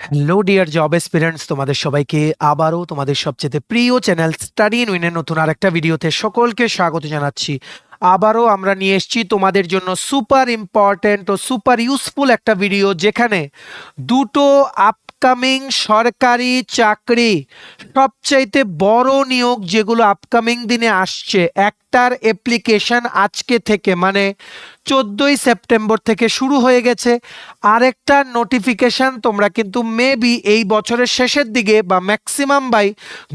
Hello dear job এসপিরেন্টস, তোমাদের সবাইকে আবারও তোমাদের সবচেয়ে প্রিয় চ্যানেল স্টাডি ইন উইনের নতুন আরেকটা ভিডিওতে সকলকে স্বাগত জানাচ্ছি। আবারও আমরা নিয়ে এসেছি তোমাদের জন্য সুপার ইম্পর্ট্যান্ট ও সুপার ইউজফুল একটা ভিডিও, যেখানে দুটো আপকামিং সরকারি চাকরি, সবচাইতে বড় নিয়োগ যেগুলো আপকামিং দিনে আসছে, একটার অ্যাপ্লিকেশন আজকে থেকে মানে 14ই সেপ্টেম্বর থেকে শুরু হয়ে গেছে। আরেকটার নোটিফিকেশন তোমরা কিন্তু মেবি এই বছরের শেষের দিকে বা ম্যাক্সিমাম বাই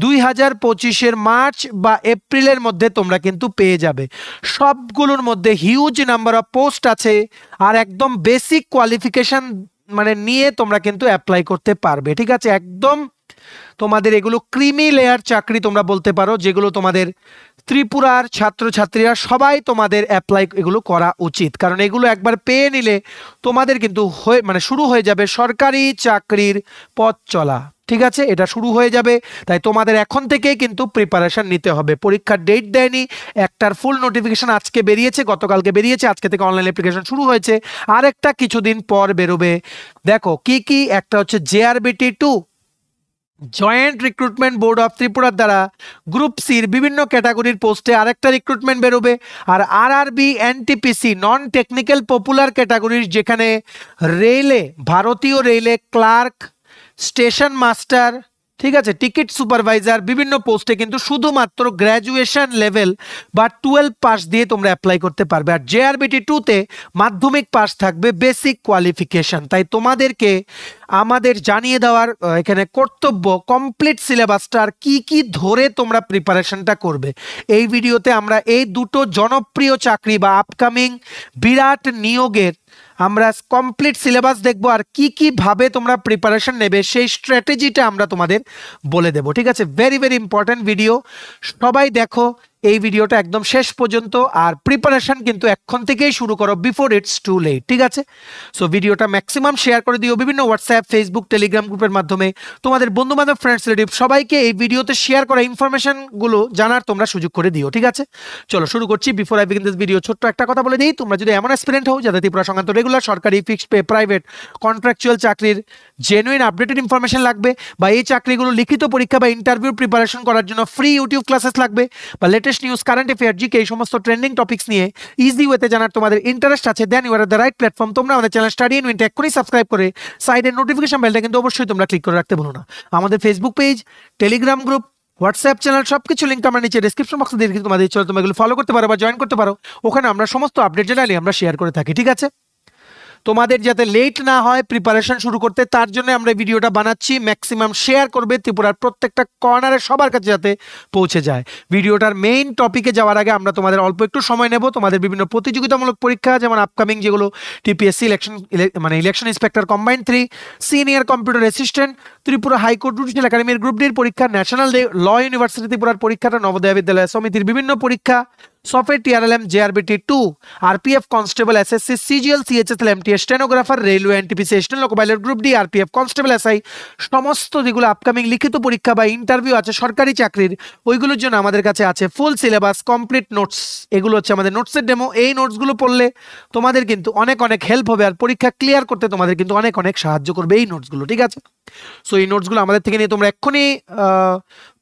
2025-এর মার্চ বা এপ্রিলের মধ্যে তোমরা কিন্তু পেয়ে যাবে। সবগুলোর মধ্যে হিউজ নাম্বার অফ পোস্ট আছে, আর একদম বেসিক কোয়ালিফিকেশন মানে নিয়ে তোমরা কিন্তু অ্যাপ্লাই করতে পারবে। ঠিক আছে, একদম তোমাদের এগুলো ক্রিমি লেয়ার চাকরি তোমরা বলতে পারো, যেগুলো তোমাদের ত্রিপুরার ছাত্রছাত্রীরা সবাই তোমাদের অ্যাপ্লাই এগুলো করা উচিত, কারণ এগুলো একবার পেয়ে নিলে তোমাদের কিন্তু মানে শুরু হয়ে যাবে সরকারি চাকরির পথ চলা। ঠিক আছে, এটা শুরু হয়ে যাবে, তাই তোমাদের এখন থেকেই কিন্তু প্রিপারেশন নিতে হবে। পরীক্ষার ডেট দেয়নি, একটার ফুল নোটিফিকেশন আজকে বেরিয়েছে, গতকালকে বেরিয়েছে, আজকে থেকে অনলাইন অ্যাপ্লিকেশন শুরু হয়েছে, আর একটা কিছুদিন পর বেরোবে। দেখো কি কি, একটা হচ্ছে JRBT-2 joint recruitment board of ত্রিপুরার দ্বারা গ্রুপ সির বিভিন্ন ক্যাটাগরির পোস্টে আরেকটা রিক্রুটমেন্ট বেরোবে। আর RRB NTPC non technical popular ক্যাটাগরির, যেখানে রেলে, ভারতীয় রেলে ক্লার্ক, স্টেশন মাস্টার, ঠিক আছে, টিকিট সুপারভাইজার, বিভিন্ন পোস্টে কিন্তু শুধুমাত্র গ্র্যাজুয়েশন লেভেল বা 12 পাস দিয়ে তোমরা অ্যাপ্লাই করতে পারবে। আর JRBT-2-তে মাধ্যমিক পাস থাকবে, বেসিক কোয়ালিফিকেশন। তাই তোমাদেরকে আমাদের জানিয়ে দেওয়ার এখানে কর্তব্য কমপ্লিট সিলেবাসটা আর কি কি ধরে তোমরা প্রিপারেশনটা করবে। এই ভিডিওতে আমরা এই দুটো জনপ্রিয় চাকরি বা আপকামিং বিরাট নিয়োগের আমরা কমপ্লিট সিলেবাস দেখবো, আর কি কি ভাবে তোমরা প্রিপারেশন নেবে সেই স্ট্র্যাটেজিটা আমরা তোমাদের বলে দেব। ঠিক আছে, ভেরি ভেরি ইম্পর্ট্যান্ট ভিডিও, সবাই দেখো এই ভিডিওটা একদম শেষ পর্যন্ত। আর প্রিপারেশন কিন্তু এখন থেকেই শুরু করো, বিফোর ইটস টু লেট। ঠিক আছে, সো ভিডিওটা ম্যাক্সিমাম শেয়ার করে দিও বিভিন্ন হোয়াটসঅ্যাপ, ফেসবুক, টেলিগ্রাম গ্রুপের মাধ্যমে। তোমাদের বন্ধু বান্ধব, ফ্রেন্ডস, রিলেটিভ সবাইকে এই ভিডিওতে শেয়ার করা ইনফরমেশনগুলো জানার তোমরা সুযোগ করে দিও। ঠিক আছে, চলো শুরু করছি। Before I begin this video, ছোট্ট একটা কথা বলে দিই, তোমরা যদি এমন অ্যাসপিরেন্ট হও যাতে ত্রিপুরা সংক্রান্ত রেগুলার, সরকারি, ফিক্সড পে, প্রাইভেট, কন্ট্রাকচুয়াল চাকরির জেনুইন আপডেটেড ইনফরমেশন লাগবে, বা এই চাকরিগুলো লিখিত পরীক্ষা বা ইন্টারভিউ প্রিপারেশন করার জন্য ফ্রি ইউটিউব ক্লাসেস লাগবে, বা latest news, current affair, GK, এই সমস্ত ট্রেন্ডিং টপিকস নিয়ে ইজি ওয়েতে জানার তোমাদের ইন্টারেস্ট আছে, then you are the right platform. তোমরা আমাদের চ্যানেল স্টাডি ইন উইন এক্ষুনি সাবস্ক্রাইব করে সাইডের নোটিফিকেশন বেলটা কিন্তু অবশ্যই তোমরা ক্লিক করে রাখতে ভুলো না। আমাদের Facebook page, Telegram group, WhatsApp channel, সবকিছু লিঙ্ক আমরা নিচে ডেসক্রিপশন বক্সে দিয়ে তোমাদের ইচ্ছা তোমরা এগুলো ফলো করতে পারো বা জয়েন করতে পারো। ওখানে আমরা সমস্ত আপডেট জানালে আমরা শেয়ার করে থাকি। ঠিক আছে, তোমাদের যাতে লেট না হয় প্রিপারেশন শুরু করতে, তার জন্য আমরা ভিডিওটা বানাচ্ছি। ম্যাক্সিমাম শেয়ার করবে, ত্রিপুরার প্রত্যেকটা কর্নারে সবার কাছে যাতে পৌঁছে যায়। ভিডিওটার মেইন টপিকে যাওয়ার আগে আমরা তোমাদের অল্প একটু সময় নেব। তোমাদের বিভিন্ন প্রতিযোগিতামূলক পরীক্ষা, যেমন আপকামিং যেগুলো TPSC ইলেকশন, মানে election inspector combined 3, senior computer assistant, Tripura high court judicial একাডেমির গ্রুপ ডির পরীক্ষা, ন্যাশনাল ল ইউনিভার্সিটি ত্রিপুরার পরীক্ষাটা, নবোদয় বিদ্যালয় সমিতির বিভিন্ন পরীক্ষা, software TRLM, JRBT-2, RPF constable, SSC, CGL, CHSL, MTS stenographer, railway, NTPC station, loco pilot, group D, RPF constable, SI, সমস্ত যেগুলো আপকামিং লিখিত পরীক্ষা বা ইন্টারভিউ আছে সরকারি চাকরির, ওইগুলোর জন্য আমাদের কাছে আছে ফুল সিলেবাস, কমপ্লিট নোটস। এগুলো হচ্ছে আমাদের নোটসের ডেমো। এই নোটসগুলো পড়লে তোমাদের কিন্তু অনেক অনেক হেল্প হবে, আর পরীক্ষা ক্লিয়ার করতে তোমাদের কিন্তু অনেক অনেক সাহায্য করবে এই নোটসগুলো। ঠিক আছে, সো এই নোটসগুলো আমাদের থেকে নিয়ে তোমরা এক্ষুনি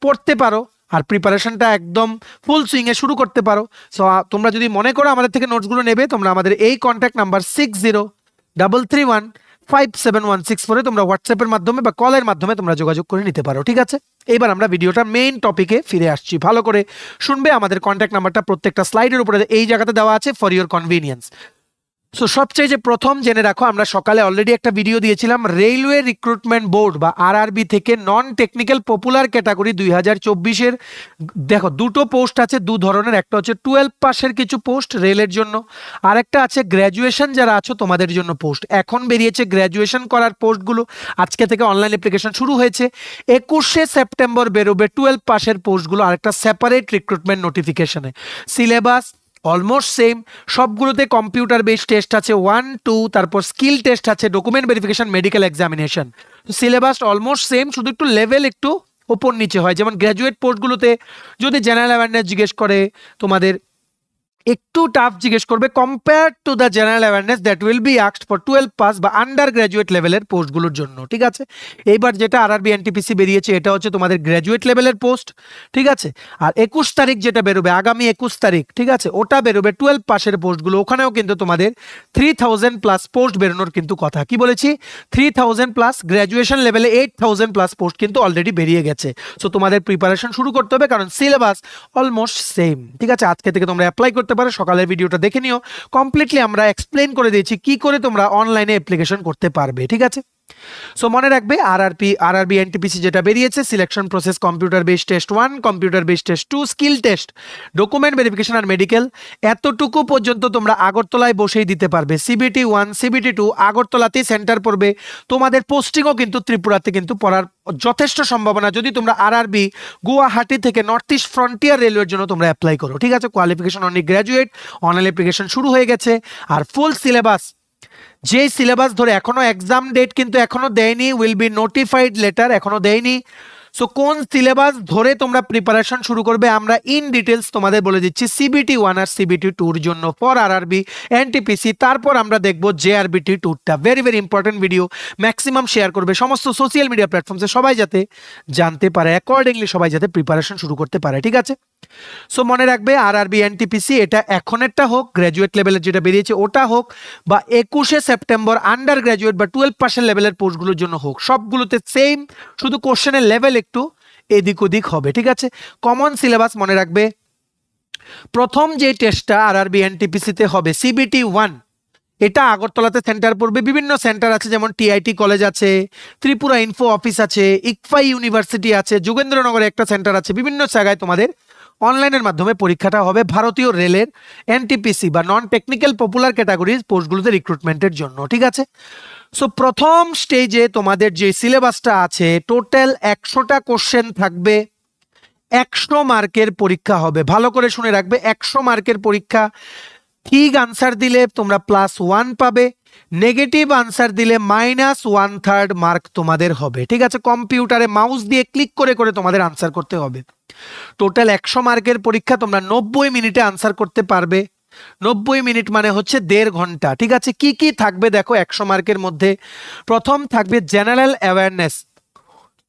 পড়তে পারো, আর প্রিপারেশনটা একদম ফুল সুইংয়ে শুরু করতে পারো। সো তোমরা যদি মনে করো আমাদের থেকে নোটসগুলো নেবে, তোমরা আমাদের এই কন্ট্যাক্ট নাম্বার 6033157164-এ তোমরা হোয়াটসঅ্যাপের মাধ্যমে বা কলের মাধ্যমে তোমরা যোগাযোগ করে নিতে পারো। ঠিক আছে, এবার আমরা ভিডিওটা মেইন টপিকে ফিরে আসছি। ভালো করে শুনবে, আমাদের কন্ট্যাক্ট নাম্বারটা প্রত্যেকটা স্লাইডের উপরে এই জায়গাতে দেওয়া আছে ফর ইউর কনভিনিয়েন্স। সো সবচেয়ে যে প্রথম জেনে রাখো, আমরা সকালে অলরেডি একটা ভিডিও দিয়েছিলাম, রেলওয়ে রিক্রুটমেন্ট বোর্ড বা RRB থেকে নন টেকনিক্যাল পপুলার ক্যাটাগরি 2024-এর দেখো দুটো পোস্ট আছে, দু ধরনের। একটা হচ্ছে 12 পাসের কিছু পোস্ট রেলের জন্য, আর একটা আছে গ্র্যাজুয়েশন যারা আছো তোমাদের জন্য পোস্ট। এখন বেরিয়েছে গ্র্যাজুয়েশন করার পোস্টগুলো, আজকে থেকে অনলাইন অ্যাপ্লিকেশন শুরু হয়েছে। 21শে সেপ্টেম্বর বেরোবে 12 পাসের পোস্টগুলো আরেকটা সেপারেট রিক্রুটমেন্ট নোটিফিকেশনে। সিলেবাস অলমোস্ট সেম, সবগুলোতে কম্পিউটার বেসড টেস্ট আছে 1, 2, তারপর স্কিল টেস্ট আছে, document verification, medical examination. Syllabus almost same, শুধু একটু লেভেল একটু ওপর নিচে হয়। যেমন গ্র্যাজুয়েট পোস্টগুলোতে যদি জেনারেল অ্যাওয়ারনেস জিজ্ঞেস করে, তোমাদের একটু টাফ জিজ্ঞেস করবে compare to the general awareness that will be asked for 12 pass বা আন্ডার গ্র্যাজুয়েট লেভেলের পোস্টগুলোর জন্য। ঠিক আছে, এইবার যেটা আরআরবি এনটিপিসি বেরিয়েছে এটা হচ্ছে তোমাদের গ্র্যাজুয়েট লেভেলের পোস্ট। ঠিক আছে, আর 21 তারিখ যেটা বেরোবে, আগামী 21 তারিখ, ঠিক আছে, ওটা বেরোবে 12 পাসের পোস্টগুলো। ওখানেও কিন্তু তোমাদের 3000 প্লাস পোস্ট বেরোনোর কিন্তু কথা। কি বলেছি, 3000 প্লাস, গ্র্যাজুয়েশন লেভেলে 8000 প্লাস পোস্ট কিন্তু অলরেডি বেরিয়ে গেছে। সো তোমাদের প্রিপারেশন শুরু করতে হবে, কারণ সিলেবাস অলমোস্ট সেম। ঠিক আছে, আজকে থেকে তোমরা অ্যাপ্লাই করতে পারো। সকালের ভিডিওটা দেখে নিও, কমপ্লিটলি আমরা এক্সপ্লেন করে দিয়েছি কি করে তোমরা অনলাইনে অ্যাপ্লিকেশন করতে পারবে। ঠিক আছে, সো মনে রাখবে আরআরবি এনটিপিসি যেটা বেরিয়েছে, selection process computer based test 1, computer based test 2, skill test, document verification আর মেডিকেল, এতটুকু পর্যন্ত তোমরা আগরতলায় বসেই দিতে পারবে। সিবিটি 1, সিবিটি 2 আগরতলাতেই সেন্টার পড়বে। তোমাদের পোস্টিংও কিন্তু ত্রিপুরাতে কিন্তু পড়ার যথেষ্ট সম্ভাবনা, যদি তোমরা আরআরবি গুয়াহাটি থেকে নর্থ ইস্ট ফ্রন্টিয়ার রেলওয়ের জন্য তোমরা অ্যাপ্লাই করো। ঠিক আছে, qualification only graduate, online application শুরু হয়ে গেছে। আর ফুল সিলেবাস, যে সিলেবাস ধরে এখনো এক্সাম ডেট কিন্তু এখনো দেয়নি, উইল বি নোটিফাইড লেটার এখনো দেয়নি। সো কোন সিলেবাস ধরে তোমরা প্রিপারেশন শুরু করবে আমরা ইন ডিটেলস তোমাদের বলে দিচ্ছি সিবিটি 1 আর সিবিটি 2 জন্য ফর আরআরবি এনটিপিসি। তারপর আমরা দেখবো জেআরবিটি 2টা। Very very important video, maximum share করবে সমস্ত সোশ্যাল মিডিয়া প্ল্যাটফর্মসে, সবাই যাতে জানতে পারে, অ্যাকর্ডিংলি সবাই যাতে প্রিপারেশন শুরু করতে পারে। ঠিক আছে, সো মনে রাখবে আরআরবি এনটিপিসি এটা এখনেরটা হোক, গ্র্যাজুয়েট লেভেলের যেটা বেরিয়েছে ওটা হোক, বা 21শে সেপ্টেম্বর আন্ডার গ্র্যাজুয়েট বা 12% লেভেলের পোস্টগুলোর জন্য হোক, সবগুলোতে সেম, শুধু কোশ্চেনের লেভেল একটু এদিক ওদিক হবে। ঠিক আছে, কমন সিলেবাস মনে রাখবে। প্রথম যে টেস্টটা আরআরবি এনটিপিসিতে হবে সিবিটি 1, এটা আগরতলাতে সেন্টার পড়বে। বিভিন্ন সেন্টার আছে, যেমন টিআইটি কলেজ আছে, ত্রিপুরা ইনফো অফিস আছে, ইকফাই ইউনিভার্সিটি আছে, যোগেন্দ্রনগরে একটা সেন্টার আছে। বিভিন্ন জায়গায় তোমাদের অনলাইনের মাধ্যমে পরীক্ষাটা হবে ভারতীয় রেলের এনটিপিসি বা নন টেকনিক্যাল পপুলার ক্যাটাগরিজ পোস্টগুলোতে রিক্রুটমেন্টের জন্য। ঠিক আছে, সো প্রথম স্টেজে তোমাদের যে সিলেবাসটা আছে, টোটাল 100টা কোশ্চেন থাকবে, 100 মার্কের পরীক্ষা হবে। ভালো করে শুনে রাখবে, 100 মার্কের পরীক্ষা। ঠিক আনসার দিলে তোমরা +1 পাবে, নেগেটিভ আনসার দিলে -1/3 মার্ক তোমাদের হবে। ঠিক আছে, কম্পিউটারে মাউস দিয়ে ক্লিক করে করে তোমাদের আনসার করতে হবে। টোটাল 100 মার্কের পরীক্ষা, তোমরা 90 মিনিটে আনসার করতে পারবে। 90 মিনিট মানে হচ্ছে 1.5 ঘন্টা। ঠিক আছে, কি কি থাকবে দেখো 100 মার্কের মধ্যে। প্রথম থাকবে জেনারেল অ্যাওয়ারনেস।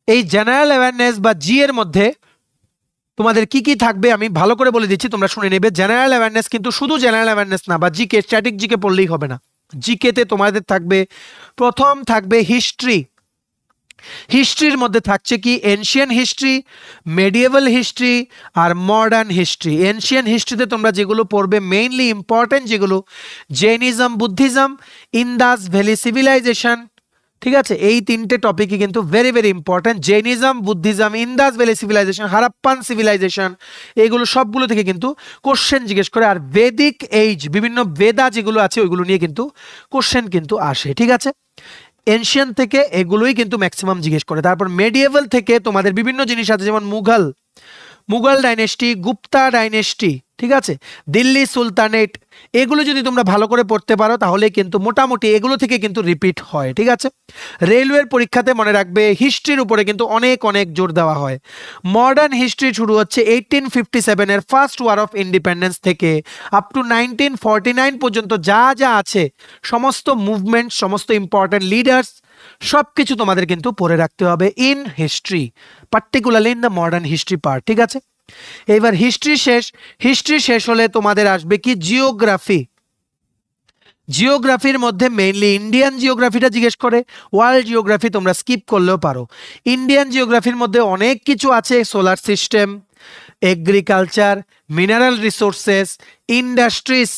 এই জেনারেল অ্যাওয়ারনেস বা জি এর মধ্যে তোমাদের কি কি থাকবে আমি ভালো করে বলে দিচ্ছি, তোমরা শুনে নেবে। জেনারেল অ্যাওয়ারনেস কিন্তু শুধু জেনারেল অ্যাওয়ারনেস না, বা জিকে, স্ট্যাটিক জিকে পড়লেই হবে না। জিকেতে তোমাদের থাকবে, প্রথম থাকবে হিস্ট্রি। হিস্ট্রির মধ্যে থাকছে কি, এনশিয়ান হিস্ট্রি, মেডিয়েভাল হিস্ট্রি আর মডার্ন হিস্ট্রি। এনশিয়ান হিস্ট্রিতে তোমরা যেগুলো পড়বে, মেইনলি ইম্পর্টেন্ট যেগুলো, Jainism, Buddhism, Indus valley civilization. ঠিক আছে, এই তিনটে টপিকই কিন্তু very very important. Jainism, Buddhism, Indus valley civilization, Harappan civilization, এগুলো সবগুলো থেকে কিন্তু কোশ্চেন জিজ্ঞেস করে। আর বেদিক এইজ, বিভিন্ন বেদা যেগুলো আছে ওইগুলো নিয়ে কিন্তু কোশ্চেন কিন্তু আসে। ঠিক আছে, এনশিয়ান থেকে এগুলোই কিন্তু ম্যাক্সিমাম জিজ্ঞেস করে। তারপর মেডিয়েভাল থেকে তোমাদের বিভিন্ন জিনিস আছে, যেমন মুঘল ডাইনেস্টি, গুপ্তা ডাইনেস্টি, ঠিক আছে, দিল্লি সুলতানেট, এগুলো যদি তোমরা ভালো করে পড়তে পারো তাহলে কিন্তু মোটামুটি এগুলো থেকে কিন্তু রিপিট হয়। ঠিক আছে, রেলওয়ের পরীক্ষাতে মনে রাখবে হিস্ট্রির উপরে কিন্তু অনেক অনেক জোর দেওয়া হয়। মডার্ন হিস্ট্রি শুরু হচ্ছে 1857 এর ফার্স্ট ওয়ার অফ ইন্ডিপেন্ডেন্স থেকে আপ টু 1949 পর্যন্ত যা যা আছে, সমস্ত মুভমেন্ট, সমস্ত ইম্পর্টেন্ট লিডার্স, সব কিছু তোমাদের কিন্তু পড়ে রাখতে হবে in history, particularly in the modern history part. ঠিক আছে, এবার হিস্ট্রি শেষ হলে তোমাদের আসবে কি, জিওগ্রাফি। জিওগ্রাফির মধ্যে মেইনলি ইন্ডিয়ান জিওগ্রাফিটা জিজ্ঞেস করে, ওয়ার্ল্ড জিওগ্রাফি তোমরা স্কিপ করলেও পারো। ইন্ডিয়ান জিওগ্রাফির মধ্যে অনেক কিছু আছে, solar system, agriculture, mineral resources, industries,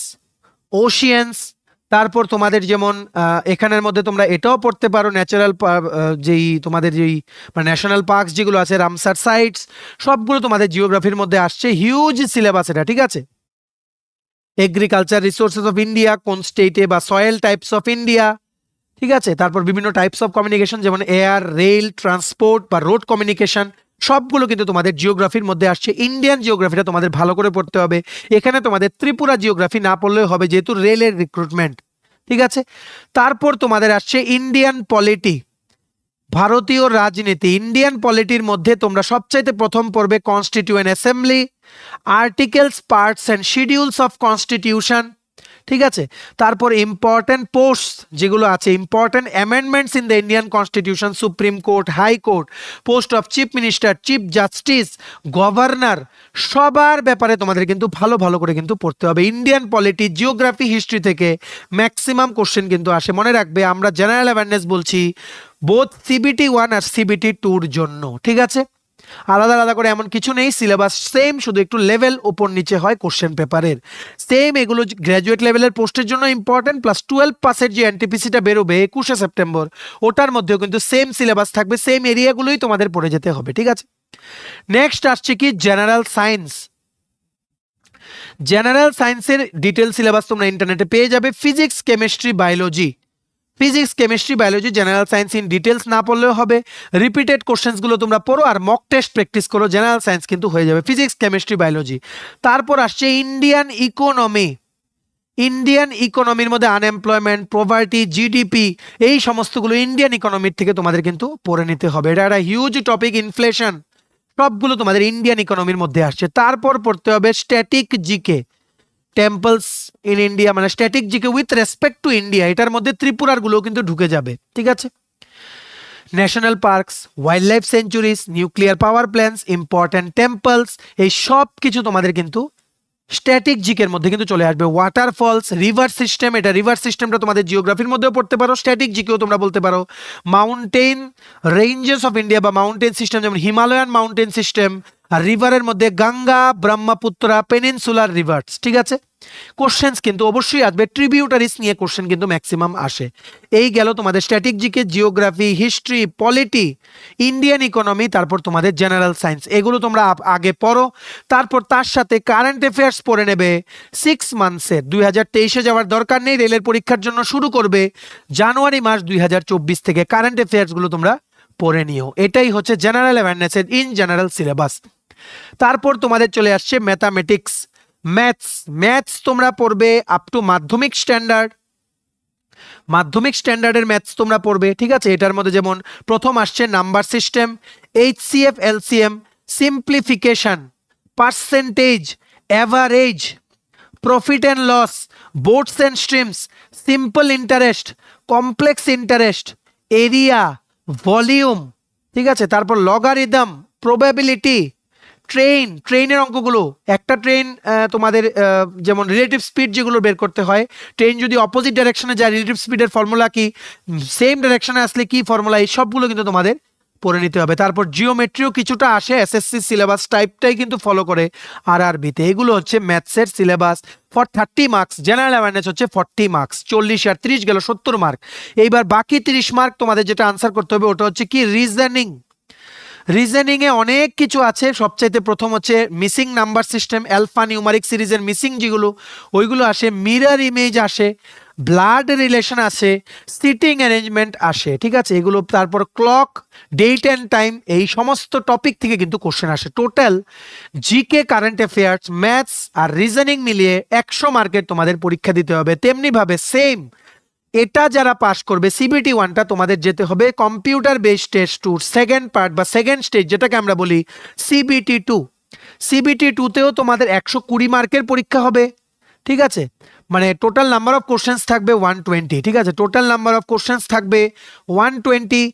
oceans. তারপর তোমাদের যেমন এখানের মধ্যে তোমরা এটাও পড়তে পারো, ন্যাচারাল যেই তোমাদের যেই ন্যাশনাল পার্কস যেগুলো আছে, রামসার সাইটস, সবগুলো তোমাদের জিওগ্রাফির মধ্যে আসছে। হিউজ সিলেবাস এটা। ঠিক আছে, এগ্রিকালচার রিসোর্সেস অফ ইন্ডিয়া কোন স্টেটে, বা সয়েল টাইপস অফ ইন্ডিয়া। ঠিক আছে, তারপর বিভিন্ন টাইপস অফ কমিউনিকেশন, যেমন এয়ার, রেল, ট্রান্সপোর্ট বা রোড কমিউনিকেশন, সবগুলো কিন্তু তোমাদের জিওগ্রাফির মধ্যে আসছে। ইন্ডিয়ান জিওগ্রাফিটা তোমাদের ভালো করে পড়তে হবে। এখানে তোমাদের ত্রিপুরা জিওগ্রাফি না পড়লেও হবে, যেহেতু রেলের রিক্রুটমেন্ট। ঠিক আছে, তারপর তোমাদের আসছে ইন্ডিয়ান পলিটি। ভারতীয় রাজনীতি, ইন্ডিয়ান পলিটির মধ্যে তোমরা সবচাইতে প্রথম পড়বে constituent assembly, articles, parts and schedules of constitution, ঠিক আছে। তারপর ইম্পর্টেন্ট পোস্ট যেগুলো আছে, important amendments in the Indian constitution, supreme court, high court, post of chief minister, chief justice, governor, সবার ব্যাপারে তোমাদের কিন্তু ভালো ভালো করে কিন্তু পড়তে হবে। ইন্ডিয়ান পলিটি, জিওগ্রাফি, হিস্ট্রি থেকে ম্যাক্সিমাম কোশ্চেন কিন্তু আসে। মনে রাখবে আমরা জেনারেল অ্যাওয়ারনেস বলছি বোথ সিবিটি 1 আর সিবিটি 2 জন্য, ঠিক আছে। আলাদা আলাদা করে এমন কিছু নেই, সিলেবাস সেম, শুধু একটু লেভেল উপর নিচে হয় কোশ্চেন পেপারের সেম। এগুলো গ্র্যাজুয়েট লেভেলের পোস্টের জন্য ইম্পর্টেন্ট, প্লাস 12 পাসের যে এনটিপিসিটা বেরোবে 21শে সেপ্টেম্বর, ওটার মধ্যেও কিন্তু সেম সিলেবাস থাকবে, সেম এরিয়াগুলোই তোমাদের পড়ে যেতে হবে, ঠিক আছে। নেক্সট আসছে কি জেনারেল সায়েন্স। জেনারেল সায়েন্সের ডিটেল সিলেবাস তোমরা ইন্টারনেটে পেয়ে যাবে। Physics, chemistry, biology, physics, chemistry, biology, general science in details না পড়লেও হবে। রিপিটেড কোশ্চেন্সগুলো তোমরা পড়ো আর মক টেস্ট প্র্যাকটিস করো, জেনারেল সায়েন্স কিন্তু হয়ে যাবে ফিজিক্স, কেমিস্ট্রি, বায়োলজি। তারপর আসছে ইন্ডিয়ান ইকোনমি। ইন্ডিয়ান ইকোনমির মধ্যে আনএমপ্লয়মেন্ট, পভার্টি, জিডিপি, এই সমস্তগুলো ইন্ডিয়ান ইকোনমির থেকে তোমাদের কিন্তু পড়ে নিতে হবে। এটা একটা হিউজ টপিক, ইনফ্লেশন, সবগুলো তোমাদের ইন্ডিয়ান ইকোনমির মধ্যে আসছে। তারপর পড়তে হবে static GK, temples in India, মানে static GK with respect to India, এটার মধ্যে ত্রিপুরার গুলো কিন্তু ঢুকে যাবে, ঠিক আছে। National parks, wild life sanctuaries, nuclear power plants, important temples, এই সব কিছু তোমাদের কিন্তু স্ট্যাটিক জিকের মধ্যে কিন্তু চলে আসবে। ওয়াটারফলস, রিভার সিস্টেম, এটা রিভার সিস্টেমটা তোমাদের জিওগ্রাফির মধ্যেও পড়তে পারো, স্ট্যাটিক জিকেও তোমরা বলতে পারো। মাউন্টেন রেঞ্জেস অফ ইন্ডিয়া বা মাউন্টেন সিস্টেম, যেমন হিমালয়ান মাউন্টেন সিস্টেম, আর রিভারের মধ্যে গঙ্গা, ব্রহ্মপুত্রা, পেনিনসুলার রিভার্স, ঠিক আছে। কোশ্চেন্স কিন্তু অবশ্যই আসবে, ট্রিবিউটারিজ নিয়ে কোশ্চেন কিন্তু ম্যাক্সিমাম আসে। এই গেল তোমাদের static GK, geography, history, polity, Indian economy, তারপর তোমাদের জেনারেল সায়েন্স, এগুলো তোমরা আগে পড়ো। তারপর তার সাথে কারেন্ট অ্যাফেয়ার্স পড়ে নেবে 6 মান্থসের। 2023-এ যাওয়ার দরকার নেই, রেলের পরীক্ষার জন্য শুরু করবে জানুয়ারি মাস 2024 থেকে। কারেন্ট অ্যাফেয়ার্সগুলো তোমরা পড়ে নিও। এটাই হচ্ছে জেনারেল অ্যাওয়ারনেসের ইন জেনারেল সিলেবাস। তারপর তোমাদের চলে আসছে ম্যাথামেটিক্স, ম্যাথস। ম্যাথস তোমরা পড়বে আপ টু মাধ্যমিক স্ট্যান্ডার্ড, মাধ্যমিক স্ট্যান্ডার্ডের ম্যাথস তোমরা পড়বে, ঠিক আছে। এটার মধ্যে যেমন প্রথম আসছে number system, HCF, LCM, simplification, percentage, average, profit and loss, boards and streams, simple interest, complex interest, area, volume, ঠিক আছে। তারপর লগারিদম, প্রবাবিলিটি, ট্রেনের অঙ্কগুলো, একটা ট্রেন তোমাদের যেমন রিলেটিভ স্পিড যেগুলো বের করতে হয়, ট্রেন যদি অপোজিট ডাইরেকশনে যায় রিলেটিভ স্পিডের ফর্মুলা কি, সেম ডাইরেকশনে আসলে কি ফর্মুলা, এই সবগুলো কিন্তু তোমাদের পড়ে নিতে হবে। তারপর জিওমেট্রিও কিছুটা আসে, এসএসসি সিলেবাস টাইপটাই কিন্তু ফলো করে আরআরবিতে। এগুলো হচ্ছে ম্যাথসের syllabus for 30 marks. General awareness হচ্ছে 40 মার্কস, 40 আর 30 গেল 70 মার্ক। এইবার বাকি 30 মার্ক তোমাদের যেটা আনসার করতে হবে ওটা হচ্ছে কি রিজনিং। রিজনিংয়ে অনেক কিছু আছে, সবচাইতে প্রথম হচ্ছে missing number system, alpha numeric সিরিজের মিসিং যেগুলো ওইগুলো আসে, মিরর ইমেজ আসে, ব্লাড রিলেশন আসে, সিটিং অ্যারেঞ্জমেন্ট আসে, ঠিক আছে। এগুলো তারপর ক্লক, ডেট অ্যান্ড টাইম, এই সমস্ত টপিক থেকে কিন্তু কোশ্চেন আসে। Total GK, current affairs, maths আর রিজনিং মিলিয়ে 100 মার্কের তোমাদের পরীক্ষা দিতে হবে। তেমনিভাবে সেম এটা যারা পাস করবে সিবিটি 1টা, তোমাদের যেতে হবে কম্পিউটার বেসড টেস্ট টুর সেকেন্ড পার্ট বা সেকেন্ড স্টেজ, যেটাকে আমরা বলি সিবিটি 2। সিবিটি 2তেও তোমাদের 120 মার্কের পরীক্ষা হবে, ঠিক আছে। মানে টোটাল নাম্বার অফ কোশ্চেন্স থাকবে 120, ঠিক আছে। টোটাল নাম্বার অফ কোশ্চেন্স থাকবে 120,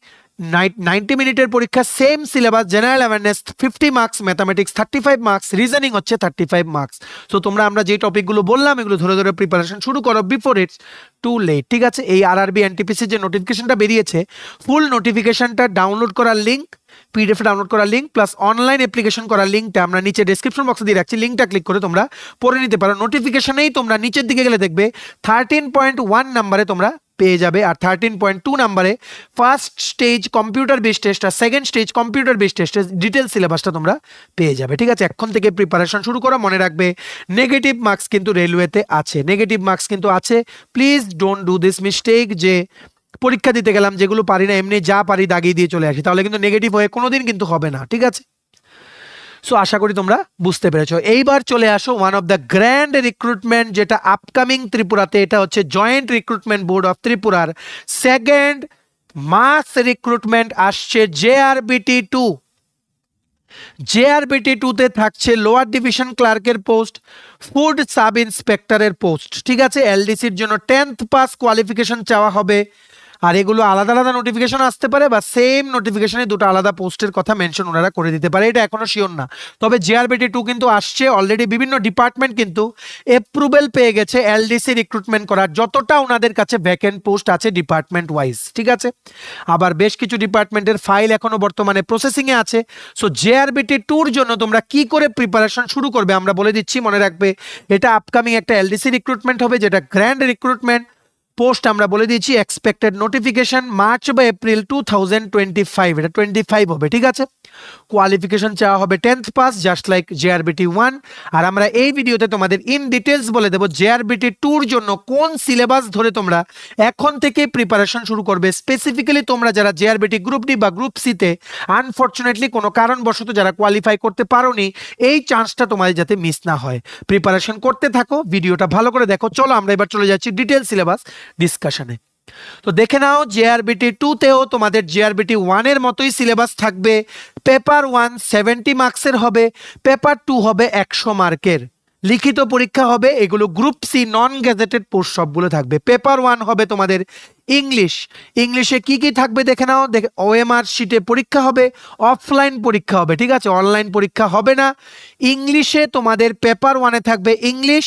90 মিনিটের পরীক্ষা, same syllabus, general awareness 50 marks, mathematics 35 marks, reasoning হচ্ছে 35 মার্কস। সো তোমরা আমরা যে টপিকগুলো বললাম এগুলো ধরে ধরে প্রিপারেশন শুরু করো বিফোর ইটস টু লেট, ঠিক আছে। এই আরআরবি এনটিপিসি যে নোটিফিকেশনটা বেরিয়েছে, ফুল নোটিফিকেশনটা ডাউনলোড করার লিঙ্ক, পিডিএফ ডাউনলোড করার লিঙ্ক প্লাস অনলাইন অ্যাপ্লিকেশন করার লিঙ্কটা আমরা নিচে ডেসক্রিপশন বক্সে দিয়ে রাখছি, লিঙ্কটা ক্লিক করে তোমরা পড়ে নিতে পারো। নোটিফিকেশনেই তোমরা নিচের দিকে গেলে দেখবে 13.1 নাম্বারে তোমরা পেয়ে যাবে, আর 13.2 নাম্বারে first stage computer based test আর সেকেন্ড স্টেজ কম্পিউটার বেসড টেস্টের ডিটেল সিলেবাসটা তোমরা পেয়ে যাবে, ঠিক আছে। এখন থেকে প্রিপারেশন শুরু করো। মনে রাখবে নেগেটিভ মার্কস কিন্তু রেলওয়েতে আছে, নেগেটিভ মার্কস কিন্তু আছে। Please don't do this mistake যে পরীক্ষা দিতে গেলাম যেগুলো পারি না এমনি যা পারি দাগিয়ে দিয়ে চলে আসি, তাহলে কিন্তু নেগেটিভ হয়ে কোনোদিন কিন্তু হবে না, ঠিক আছে। সো আশা করি তোমরা বুঝতে পেরেছো। এইবার চলে আসো one of the grand recruitment যেটা আপকামিং ত্রিপুরাতে, এটা হচ্ছে জয়েন্ট রিক্রুটমেন্ট বোর্ড অফ ত্রিপুরার সেকেন্ড মাস রিক্রুটমেন্ট আসছে JRBT2। JRBT2 তে থাকছে লোয়ার ডিভিশন ক্লার্কের পোস্ট, ফুড সাব ইন্সপেক্টরের পোস্ট, ঠিক আছে। LDCর জন্য 10th পাস কোয়ালিফিকেশন চাওয়া হবে। আর এগুলো আলাদা আলাদা নোটিফিকেশন আসতে পারে বা সেম নোটিফিকেশনে দুটো আলাদা পোস্টের কথা মেনশন ওনারা করে দিতে পারে, এটা এখনো শিওর না। তবে JRBT2 কিন্তু আসছে, অলরেডি বিভিন্ন ডিপার্টমেন্ট কিন্তু অ্যাপ্রুভেল পেয়ে গেছে LDC রিক্রুটমেন্ট করার, যতটা ওনাদের কাছে ভ্যাকেন্ট পোস্ট আছে ডিপার্টমেন্ট ওয়াইজ, ঠিক আছে। আবার বেশ কিছু ডিপার্টমেন্টের ফাইল এখনো বর্তমানে প্রসেসিংয়ে আছে। সো JRBT2-র জন্য তোমরা কি করে প্রিপারেশন শুরু করবে আমরা বলে দিচ্ছি, মনে রাখবে এটা আপকামিং একটা LDC রিক্রুটমেন্ট হবে, যেটা গ্র্যান্ড রিক্রুটমেন্ট। পোস্ট আমরা বলে দিচ্ছি এক্সপেক্টেড নোটিফিকেশন মার্চ বা এপ্রিল 2025, এটা 25 হবে, ঠিক আছে। কোয়ালিফিকেশন চাওয়া হবে 10th pass, just like JRBT1। আর আমরা এই ভিডিওতে তোমাদের ইন ডিটেলস বলে দেবো JRBT2-র জন্য কোন সিলেবাস ধরে তোমরা এখন থেকে প্রিপারেশন শুরু করবে। স্পেসিফিক্যালি তোমরা যারা JRBT গ্রুপ ডি বা গ্রুপ সিতে আনফর্চুনেটলি কোনো কারণবশত যারা কোয়ালিফাই করতে পারোনি, এই চান্সটা তোমাদের যাতে মিস না হয়, প্রিপারেশন করতে থাকো, ভিডিওটা ভালো করে দেখো। চলো আমরা এবার চলে যাচ্ছি ডিটেল সিলেবাস ডিসকাশনে। তো দেখে নাও JRBT2 তেও তোমাদের JRBT1 এর মতোই সিলেবাস থাকবে। পেপার 1 70 মার্কসের হবে, পেপার 2 হবে 100 মার্কের, লিখিত পরীক্ষা হবে। এগুলো group C non gazetted post সবগুলো থাকবে। পেপার 1 হবে তোমাদের ইংলিশ। ইংলিশে কি কি থাকবে দেখে নাও। OMR শিটে পরীক্ষা হবে, অফলাইন পরীক্ষা হবে, ঠিক আছে, অনলাইন পরীক্ষা হবে না। ইংলিশে তোমাদের পেপার 1-এ থাকবে English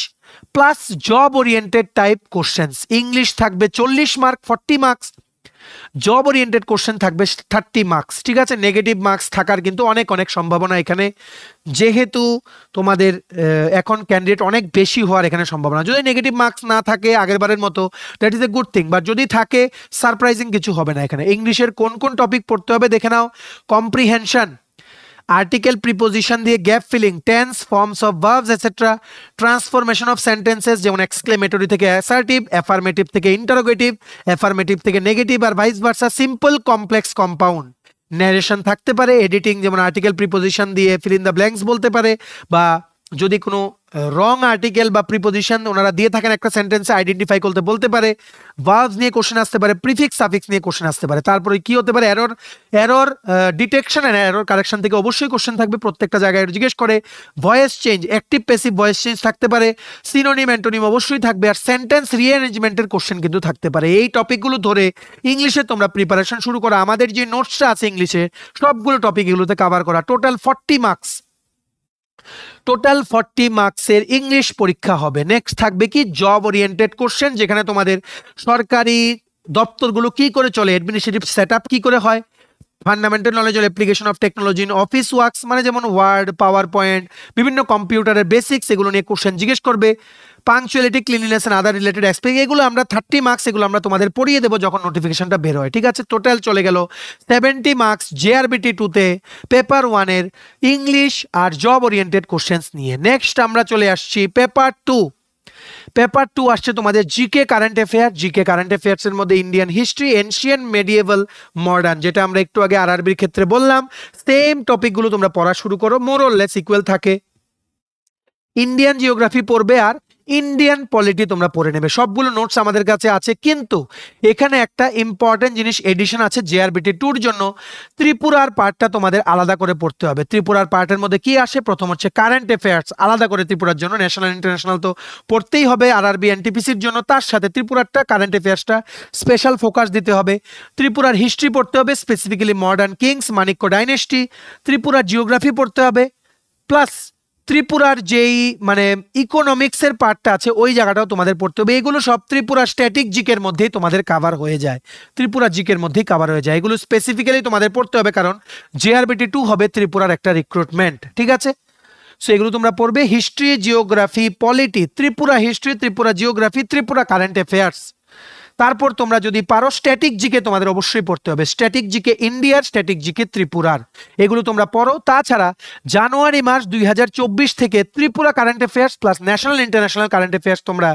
plus job oriented type questions. English থাকবে 40 mark 40 marks, job oriented question থাকবে 30 মার্কস, ঠিক আছে। নেগেটিভ মার্কস থাকার কিন্তু অনেক অনেক সম্ভাবনা এখানে, যেহেতু তোমাদের এখন ক্যান্ডিডেট অনেক বেশি হওয়ার এখানে সম্ভাবনা। যদি নেগেটিভ মার্কস না থাকে আগের বারের মতো, that is a good thing, but যদি থাকে সারপ্রাইজিং কিছু হবে না এখানে। ইংলিশের কোন কোন টপিক পড়তে হবে দেখে নাও। কম্প্রিহেনশন, আর্টিকেল প্রিপোজিশন দিয়ে gap filling, tense, forms of verbs etcetera, transformation of sentences যেমন এক্সক্লেমেটরি থেকে অ্যাসার্টিভ, অ্যাফার্মেটিভ থেকে ইন্টারোগেটিভ, অ্যাফার্মেটিভ থেকে নেগেটিভ আর vice versa, simple, complex, compound. Narration থাকতে পারে, এডিটিং যেমন আর্টিকেল প্রিপোজিশন দিয়ে ফিল ইন দ্য ব্ল্যাঙ্কস বলতে পারে, বা যদি কোনো রং আর্টিকেল বা প্রিপোজিশন ওনারা দিয়ে থাকেন একটা সেন্টেন্সে আইডেন্টিফাই করতে বলতে পারে। ভার্বস নিয়ে কোশ্চেন আসতে পারে, প্রিফিক্স সাফিক্স নিয়ে কোশ্চেন আসতে পারে। তারপরে কি হতে পারে, error detection and error correction থেকে অবশ্যই কোশ্চেন থাকবে, প্রত্যেকটা জায়গায় জিজ্ঞেস করে। Voice change, active passive voice change থাকতে পারে। সিনোনিম অ্যান্টোনিম অবশ্যই থাকবে। আর সেন্টেন্স রিঅ্যারেঞ্জমেন্টের কোশ্চেন কিন্তু থাকতে পারে। এই টপিকগুলো ধরে ইংলিশে তোমরা প্রিপারেশন শুরু করো। আমাদের যে নোটসটা আছে ইংলিশে সবগুলো টপিক এগুলোতে কভার করা। টোটাল 40 মার্কস, টোটাল 40 মার্কসের ইংলিশ পরীক্ষা হবে। নেক্সট থাকবে কি জব ওরিয়েন্টেড কোশ্চেন, যেখানে তোমাদের সরকারি দপ্তরগুলো কি করে চলে, অ্যাডমিনিস্ট্রেটিভ সেটআপ কি করে হয়, fundamental knowledge of application of technology in office works, মানে যেমন ওয়ার্ড, পাওয়ার পয়েন্ট, বিভিন্ন কম্পিউটারের বেসিক্স, এগুলো নিয়ে কোশ্চেন জিজ্ঞেস করবে। Punctuality, cleanliness and other related aspect, এগুলো আমরা 30 মার্কস এগুলো আমরা তোমাদের পড়িয়ে দেবো যখন নোটিফিকেশনটা বের হয়, ঠিক আছে। টোটাল চলে গেল 70 মার্কস JRBT2-তে পেপার 1-এর ইংলিশ আর জব ওরিয়েন্টেড কোশ্চেন্স নিয়ে। নেক্সট আমরা চলে আসছি পেপার 2। পেপার 2 আসছে তোমাদের GK current affair. GK current অ্যাফেয়ার্সের মধ্যে Indian history, ancient, medieval, modern, যেটা আমরা একটু আগে আরআরবির ক্ষেত্রে বললাম। সেম টপিকগুলো তোমরা পড়া শুরু করো, মোর অর লেস ইকুয়াল থাকে। ইন্ডিয়ান জিওগ্রাফি পড়বে আর ইন্ডিয়ান পলিটি তোমরা পড়ে নেবে। সবগুলো নোটস আমাদের কাছে আছে, কিন্তু এখানে একটা ইম্পর্টেন্ট জিনিস এডিশন আছে JRBT2-র জন্য। ত্রিপুরার পার্টটা তোমাদের আলাদা করে পড়তে হবে। ত্রিপুরার পার্টের মধ্যে কি আসে, প্রথম হচ্ছে কারেন্ট অ্যাফেয়ার্স আলাদা করে ত্রিপুরার জন্য, ন্যাশনাল ইন্টারন্যাশনাল তো পড়তেই হবে আরআরবি এনটিপিসির জন্য, তার সাথে ত্রিপুরারটা কারেন্ট অ্যাফেয়ার্সটা স্পেশাল ফোকাস দিতে হবে। ত্রিপুরার হিস্ট্রি পড়তে হবে, specifically modern kings, Manikya dynasty. ত্রিপুরার জিওগ্রাফি পড়তে হবে, প্লাস ত্রিপুরার যেই মানে ইকোনমিক্সের পার্টটা আছে ওই জায়গাটাও তোমাদের পড়তে হবে। এগুলো সব ত্রিপুরা স্ট্যাটিক জিকের মধ্যেই তোমাদের কাভার হয়ে যায়, ত্রিপুরা জিকের মধ্যেই কাভার হয়ে যায়। এগুলো স্পেসিফিক্যালি তোমাদের পড়তে হবে, কারণ JRBT2 হবে ত্রিপুরার একটা রিক্রুটমেন্ট, ঠিক আছে। সো এগুলো তোমরা পড়বে। History, geography, polity, Tripura history, Tripura geography, Tripura current affairs. তারপর তোমরা যদি পারো স্ট্যাটিক জিকে তোমাদের অবশ্যই পড়তে হবে। স্ট্যাটিক জিকে ইন্ডিয়ার, স্ট্যাটিক জিকে ত্রিপুরার, এগুলো তোমরা পড়ো। তাছাড়া জানুয়ারি মাস 2024 থেকে Tripura current affairs plus national international current affairs তোমরা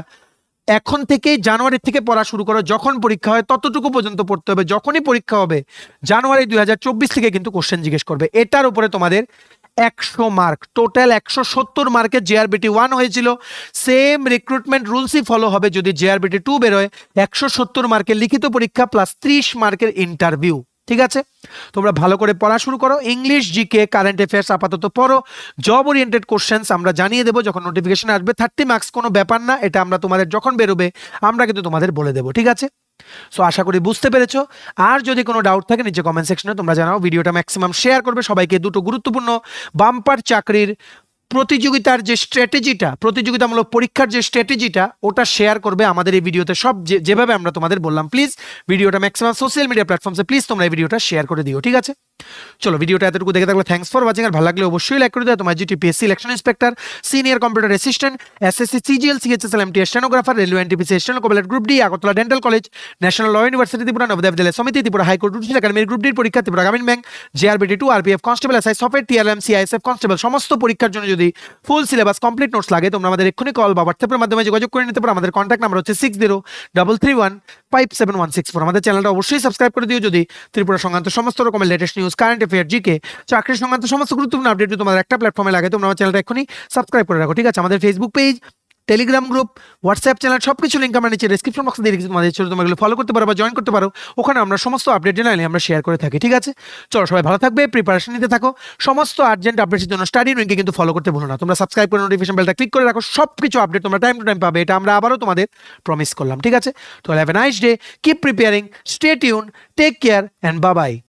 এখন থেকেই জানুয়ারি থেকে পড়া শুরু করো। যখন পরীক্ষা হয় ততটুকু পর্যন্ত পড়তে হবে। যখনই পরীক্ষা হবে জানুয়ারি 2024 থেকে কিন্তু কোশ্চেন জিজ্ঞেস করবে। এটার উপরে তোমাদের 100 মার্ক, টোটাল 170 মার্কের জেআরবিটি 1 হয়েছিল। সেম রিক্রুটমেন্ট রুলসই ফলো হবে যদি জেআরবিটি 2 বেরোয়। 170 মার্কের লিখিত পরীক্ষা প্লাস 30 মার্কের ইন্টারভিউ। ঠিক আছে, তোমরা ভালো করে পড়া শুরু করো। ইংলিশ, জিকে, কারেন্ট অ্যাফেয়ার্স আপাতত পড়ো। জব ওরিয়েন্টেড কোশ্চেন্স আমরা জানিয়ে দেবো যখন নোটিফিকেশন আসবে। 30 মার্কস কোনো ব্যাপার না, এটা আমরা তোমাদের যখন বেরোবে আমরা কিন্তু তোমাদের বলে দেবো। ঠিক আছে, সো আশা করি বুঝতে পেরেছো। আর যদি কোনো ডাউট থাকে নিচে কমেন্ট সেকশনে তোমরা জানাও। ভিডিওটা ম্যাক্সিমাম শেয়ার করবে সবাইকে। দুটো গুরুত্বপূর্ণ বাম্পার চাকরির প্রতিযোগিতার যে স্ট্র্যাটেজিটা, প্রতিযোগিতামূলক পরীক্ষার যে স্ট্র্যাটেজিটা, ওটা শেয়ার করবে আমাদের এই ভিডিওতে। সব যেভাবে আমরা তোমাদের বললাম, প্লিজ ভিডিওটা ম্যাক্সিমাম সোশ্যাল মিডিয়া প্ল্যাটফর্মসে প্লিজ তোমরা এই ভিডিওটা শেয়ার করে দিও। ঠিক আছে, চলো ভিডিওটা এতটুকু দেখে থাকলে থ্যাঙ্কস ফর ওয়াচিং। আর ভালো লাগলে অবশ্যই লাইক করে দাও। তোমার GTPSC election inspector, senior computer assistant, SSC, CGL, CHSL, MTS stenographer, railway NTPC স্টেনোকোপাইলট group D, Agartala dental college, national law university Tripura, Navodaya Vidyalaya Samiti Tripura, high court judicial একাডেমির গ্রুপ ডির পরীক্ষা, Tripura Gramin bank, JRBT 2, RPF constable, SI software, TRM, CISF constable সমস্ত পরীক্ষার জন্য যদি full syllabus complete notes লাগে তোমরা আমাদের এক্ষুনি কল বা হোয়াটসঅ্যাপের মাধ্যমে যোগাযোগ করে নিতে পারো। আমাদের কন্ট্যাক্ট নাম্বার হচ্ছে 6033157164। আমাদের চ্যানেলটা অবশ্যই সাবস্ক্রাইব করে দিও যদি ত্রিপুরা সংক্রান্ত সমস্ত রকমের latest news, current affair, GK, চাকরি সংক্রান্ত সমস্ত গুরুত্বপূর্ণ আপডেট তোমাদের একটা প্ল্যাটফর্মে লাগে। তোমরা আমার চ্যানেলটা এখনই সাবস্ক্রাইব করে রাখো। ঠিক আছে, আমাদের Facebook page, Telegram group, WhatsApp channel সবকিছু লিঙ্ক আমরা নিচে ডেসক্রিপশন বক্সে দিয়ে রেখেছি। তোমাদের ছিল তোমরা এগুলো ফলো করতে পারো বা জয়েন করতে পারো। ওখানে আমরা সমস্ত আপডেট জেনারেলি আমরা শেয়ার করে থাকি। ঠিক আছে, চলো সবাই ভালো থাকবে, প্রিপারেশন নিতে থাকো। সমস্ত আর্জেন্ট আপডেটের জন্য স্টাডি উইনকে কিন্তু ফলো করতে ভুলো না। তোমরা সাবস্ক্রাইব করে নোটিফিকেশন বেলটা ক্লিক করে রাখো। সবকিছু আপডেট তোমরা টাইম টু টাইম পাবে, এটা আমরা আবারও তোমাদের প্রমিস করলাম। ঠিক আছে, তো have a nice day, keep preparing, stay tune, take care and bye by.